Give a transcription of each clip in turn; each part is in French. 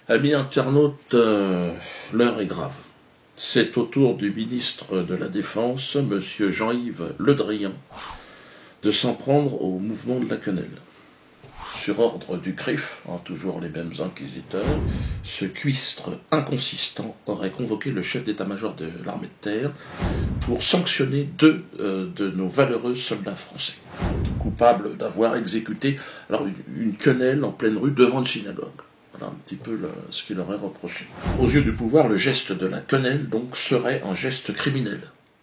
Amis internautes, l'heure est grave. C'est au tour du ministre de la Défense, M. Jean-Yves Le Drian, de s'en prendre au mouvement de la quenelle. Sur ordre du CRIF, toujours les mêmes inquisiteurs, ce cuistre inconsistant aurait convoqué le chef d'état-major de l'armée de terre pour sanctionner deux de nos valeureux soldats français, coupables d'avoir exécuté une quenelle en pleine rue devant une synagogue. Voilà un petit peu ce qu'il aurait reproché. Aux yeux du pouvoir, le geste de la quenelle, donc, serait un geste criminel.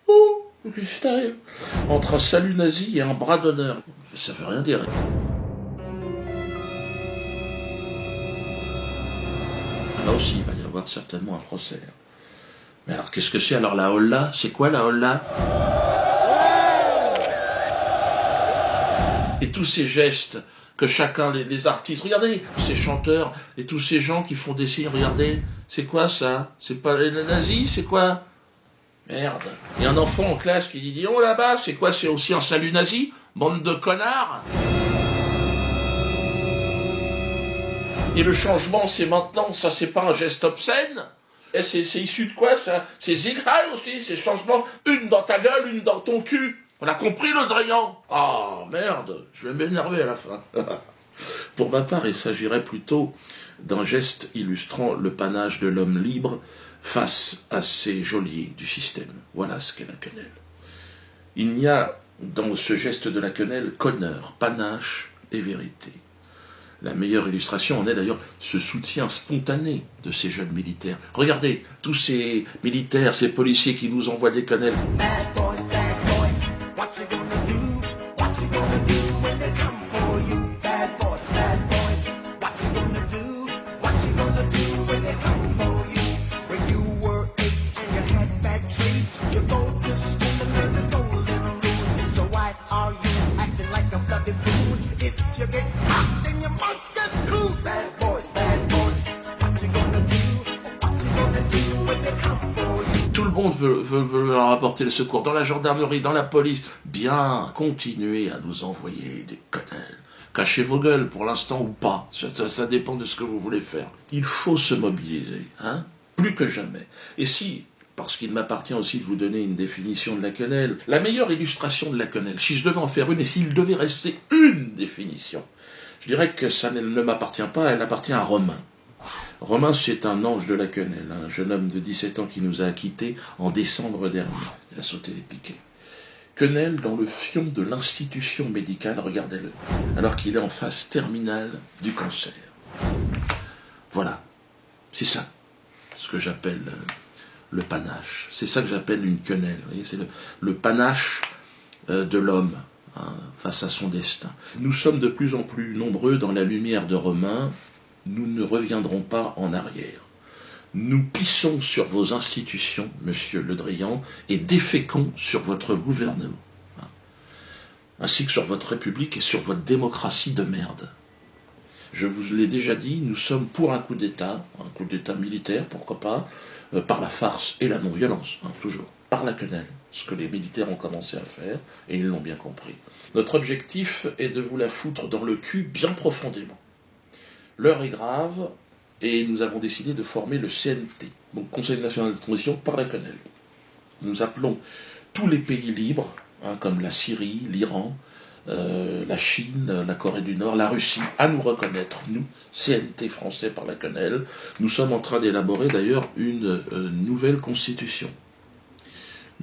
Oh, qu'est-ce qui arrive ? Entre un salut nazi et un bras d'honneur. Ça veut rien dire. Là aussi, il va y avoir certainement un procès. Mais alors, qu'est-ce que c'est alors la holla ? C'est quoi la holla ? Et tous ces gestes que chacun, les artistes, regardez, ces chanteurs et tous ces gens qui font des signes, regardez, c'est quoi ça ? C'est pas les nazis, c'est quoi ? Merde. Il y a un enfant en classe qui dit, oh là-bas, c'est quoi ? C'est aussi un salut nazi ? Bande de connards ! Et le changement, c'est maintenant, ça c'est pas un geste obscène ? Et c'est issu de quoi ça ? C'est Zigheil aussi, c'est changement, une dans ta gueule, une dans ton cul. On a compris le Drian ? Ah, merde, je vais m'énerver à la fin. Pour ma part, il s'agirait plutôt d'un geste illustrant le panache de l'homme libre face à ces geôliers du système. Voilà ce qu'est la quenelle. Il n'y a dans ce geste de la quenelle qu'honneur, panache et vérité. La meilleure illustration en est d'ailleurs ce soutien spontané de ces jeunes militaires. Regardez, tous ces militaires, ces policiers qui nous envoient des quenelles. Tout le monde veut leur apporter le secours, dans la gendarmerie, dans la police. Bien, continuez à nous envoyer des quenelles. Cachez vos gueules pour l'instant ou pas, ça dépend de ce que vous voulez faire. Il faut se mobiliser, plus que jamais. Et si, parce qu'il m'appartient aussi de vous donner une définition de la quenelle, la meilleure illustration de la quenelle, si je devais en faire une et s'il devait rester une définition, je dirais que ça ne m'appartient pas, elle appartient à Romain. Romain, c'est un ange de la quenelle, un jeune homme de 17 ans qui nous a quittés en décembre dernier. Il a sauté les piquets. Quenelle dans le fion de l'institution médicale, regardez-le, alors qu'il est en phase terminale du cancer. Voilà, c'est ça, ce que j'appelle le panache. C'est ça que j'appelle une quenelle. Vous voyez, c'est le panache de l'homme face à son destin. Nous sommes de plus en plus nombreux dans la lumière de Romain. Nous ne reviendrons pas en arrière. Nous pissons sur vos institutions, monsieur Le Drian, et déféquons sur votre gouvernement, ainsi que sur votre République et sur votre démocratie de merde. Je vous l'ai déjà dit, nous sommes pour un coup d'État militaire, pourquoi pas, par la farce et la non-violence, toujours, par la quenelle, ce que les militaires ont commencé à faire, et ils l'ont bien compris. Notre objectif est de vous la foutre dans le cul bien profondément. L'heure est grave, et nous avons décidé de former le CNT, donc Conseil national de transition par la quenelle. Nous appelons tous les pays libres, comme la Syrie, l'Iran, la Chine, la Corée du Nord, la Russie, à nous reconnaître, nous, CNT français par la quenelle. Nous sommes en train d'élaborer d'ailleurs une nouvelle constitution.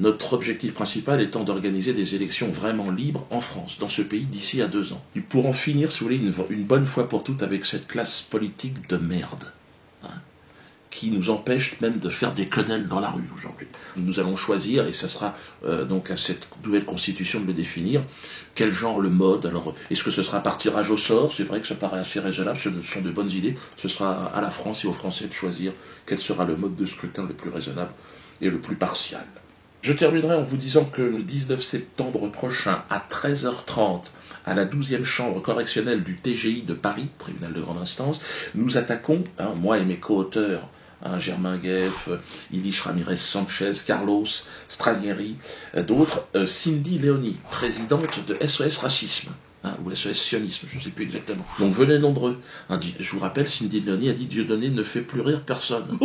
Notre objectif principal étant d'organiser des élections vraiment libres en France, dans ce pays, d'ici à 2 ans. Et pour en finir, si vous voulez, une bonne fois pour toutes avec cette classe politique de merde, qui nous empêche même de faire des quenelles dans la rue aujourd'hui. Nous allons choisir, et ça sera donc à cette nouvelle constitution de le définir, quel genre, le mode. Alors, est-ce que ce sera par tirage au sort ? C'est vrai que ça paraît assez raisonnable, ce sont de bonnes idées. Ce sera à la France et aux Français de choisir quel sera le mode de scrutin le plus raisonnable et le plus partial. Je terminerai en vous disant que le 19 septembre prochain, à 13h30, à la 12e chambre correctionnelle du TGI de Paris, tribunal de grande instance, nous attaquons, moi et mes co-auteurs, Germain Gueff, Ilish Ramirez Sanchez, Carlos Stranieri, d'autres, Cindy Leoni, présidente de SOS Racisme. Hein, ou SOS sionisme, je ne sais plus exactement. Donc venez nombreux. Hein, je vous rappelle, Cindy Leoni a dit Dieudonné ne fait plus rire personne.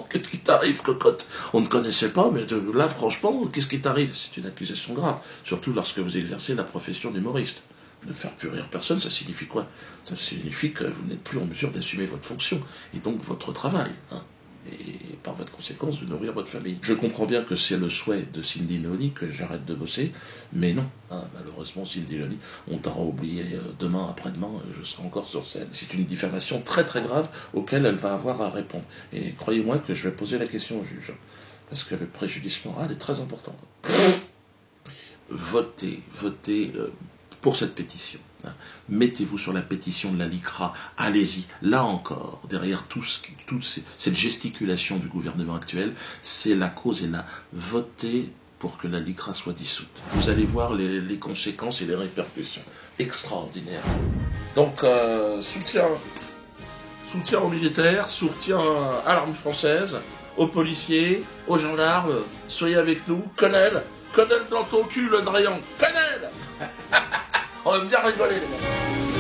Qu'est-ce qui t'arrive, cocotte? On ne connaissait pas, mais là, franchement, qu'est-ce qui t'arrive? C'est une accusation grave, surtout lorsque vous exercez la profession d'humoriste. Ne faire plus rire personne, ça signifie quoi? Ça signifie que vous n'êtes plus en mesure d'assumer votre fonction, et donc votre travail. Hein, et par votre conséquence de nourrir votre famille. Je comprends bien que c'est le souhait de Cindy Leoni que j'arrête de bosser, mais non, hein, malheureusement Cindy Leoni, on t'aura oublié demain, après-demain, je serai encore sur scène. C'est une diffamation très très grave auquel elle va avoir à répondre. Et croyez-moi que je vais poser la question au juge, parce que le préjudice moral est très important. Votez pour cette pétition. Mettez-vous sur la pétition de la LICRA, allez-y. Là encore, derrière cette gesticulation du gouvernement actuel, c'est la cause est là. Votez pour que la LICRA soit dissoute. Vous allez voir les conséquences et les répercussions extraordinaires. Donc, soutien aux militaires, soutien à l'armée française, aux policiers, aux gendarmes, soyez avec nous. Colonel dans ton cul, le Drayan, Colonel. On va bien rigoler, les gars.